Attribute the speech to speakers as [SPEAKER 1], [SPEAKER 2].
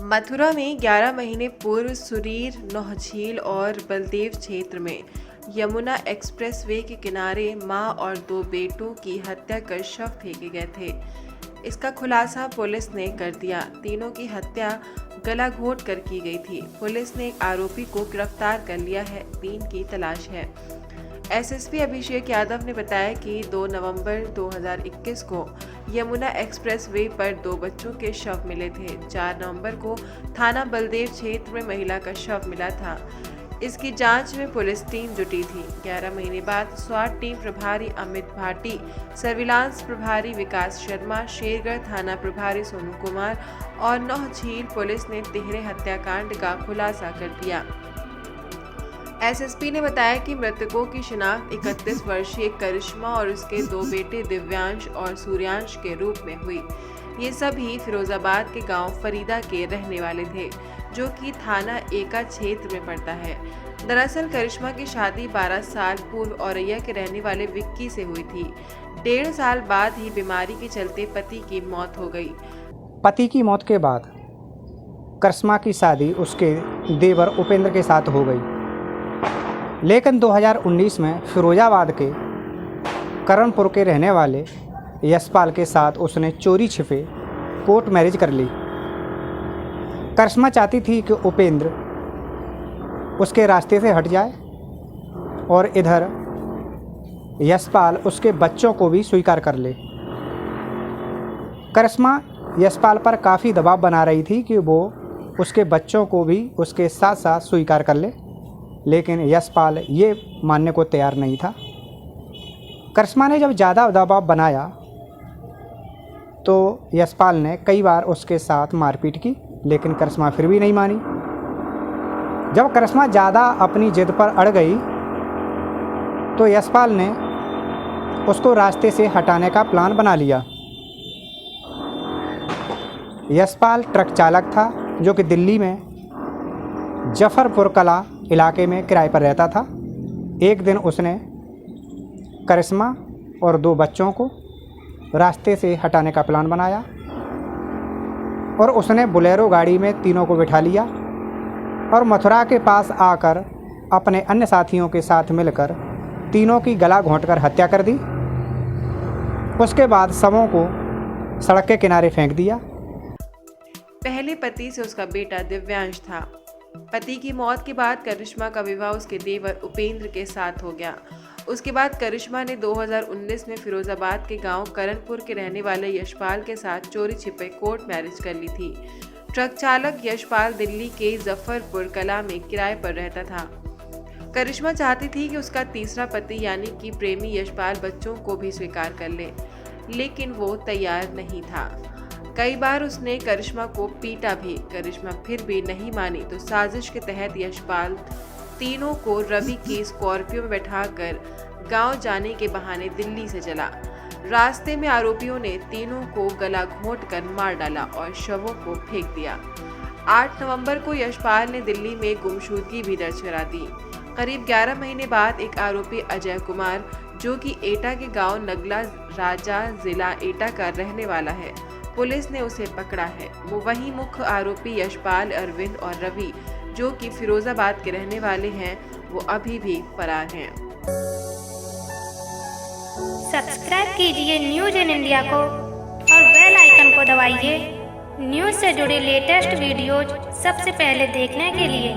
[SPEAKER 1] मथुरा में 11 महीने पूर्व सुरीर, नौझील और बलदेव क्षेत्र में यमुना एक्सप्रेसवे के किनारे मां और 2 बेटों की हत्या कर शव फेंके गए थे। इसका खुलासा पुलिस ने कर दिया। तीनों की हत्या गला घोंट कर की गई थी। पुलिस ने एक आरोपी को गिरफ्तार कर लिया है, 3 की तलाश है। एसएसपी अभिषेक यादव ने बताया कि 2 नवंबर 2021 को यमुना एक्सप्रेसवे पर 2 बच्चों के शव मिले थे। 4 नवंबर को थाना बलदेव क्षेत्र में महिला का शव मिला था। इसकी जांच में पुलिस टीम जुटी थी। 11 महीने बाद स्वाट टीम प्रभारी अमित भाटी, सर्विलांस प्रभारी विकास शर्मा, शेरगढ़ थाना प्रभारी सोनू कुमार और नौझील पुलिस ने तिहरे हत्याकांड का खुलासा कर दिया। एसएसपी ने बताया कि मृतकों की शिनाख्त 31 वर्षीय करिश्मा और उसके 2 बेटे दिव्यांश और सूर्यांश के रूप में हुई। ये सभी फिरोजाबाद के गांव फरीदा के रहने वाले थे, जो कि थाना एका क्षेत्र में पड़ता है। दरअसल करिश्मा की शादी 12 साल पूर्व औरैया के रहने वाले विक्की से हुई थी। 1.5 साल बाद ही बीमारी के चलते पति की मौत हो गई।
[SPEAKER 2] पति की मौत के बाद करिश्मा की शादी उसके देवर उपेंद्र के साथ हो गई, लेकिन 2019 में फिरोजाबाद के करणपुर के रहने वाले यशपाल के साथ उसने चोरी छिपे कोर्ट मैरिज कर ली। करिश्मा चाहती थी कि उपेंद्र उसके रास्ते से हट जाए और इधर यशपाल उसके बच्चों को भी स्वीकार कर ले। करिश्मा यशपाल पर काफ़ी दबाव बना रही थी कि वो उसके बच्चों को भी उसके साथ साथ स्वीकार कर ले, लेकिन यशपाल ये मानने को तैयार नहीं था। करिश्मा ने जब ज़्यादा दबाव बनाया तो यशपाल ने कई बार उसके साथ मारपीट की, लेकिन करिश्मा फिर भी नहीं मानी। जब करिश्मा ज़्यादा अपनी जिद पर अड़ गई तो यशपाल ने उसको रास्ते से हटाने का प्लान बना लिया। यशपाल ट्रक चालक था, जो कि दिल्ली में जफरपुर कला इलाके में किराए पर रहता था। एक दिन उसने करिश्मा और 2 बच्चों को रास्ते से हटाने का प्लान बनाया और उसने बोलेरो गाड़ी में तीनों को बिठा लिया और मथुरा के पास आकर अपने अन्य साथियों के साथ मिलकर तीनों की गला घोंटकर हत्या कर दी। उसके बाद शवों को सड़क के किनारे फेंक दिया।
[SPEAKER 1] पहले पति से उसका बेटा दिव्यांश था। पति की मौत के बाद करिश्मा का विवाह उसके देवर उपेंद्र के साथ हो गया। उसके बाद करिश्मा ने 2019 में फिरोजाबाद के गांव करणपुर के रहने वाले यशपाल के साथ चोरी छिपे कोर्ट मैरिज कर ली थी। ट्रक चालक यशपाल दिल्ली के जफरपुर कला में किराए पर रहता था। करिश्मा चाहती थी कि उसका तीसरा पति यानी कि प्रेमी यशपाल बच्चों को भी स्वीकार कर ले, लेकिन वो तैयार नहीं था। कई बार उसने करिश्मा को पीटा भी। करिश्मा फिर भी नहीं मानी तो साजिश के तहत यशपाल तीनों को रवि की स्कॉर्पियो में बैठाकर गांव जाने के बहाने दिल्ली से चला। रास्ते में आरोपियों ने तीनों को गला घोंटकर मार डाला और शवों को फेंक दिया। 8 नवंबर को यशपाल ने दिल्ली में गुमशुदगी भी दर्ज करा दी। करीब 11 महीने बाद एक आरोपी अजय कुमार, जो कि एटा के गांव नगला राजा जिला एटा का रहने वाला है, पुलिस ने उसे पकड़ा है। वो वही मुख्य आरोपी यशपाल, अरविंद और रवि, जो कि फिरोजाबाद के रहने वाले हैं, वो अभी भी फरार हैं।
[SPEAKER 3] सब्सक्राइब कीजिए न्यूज़ इन इंडिया को और बेल आइकन को दबाइए न्यूज़ से जुड़े लेटेस्ट वीडियोज सबसे पहले देखने के लिए।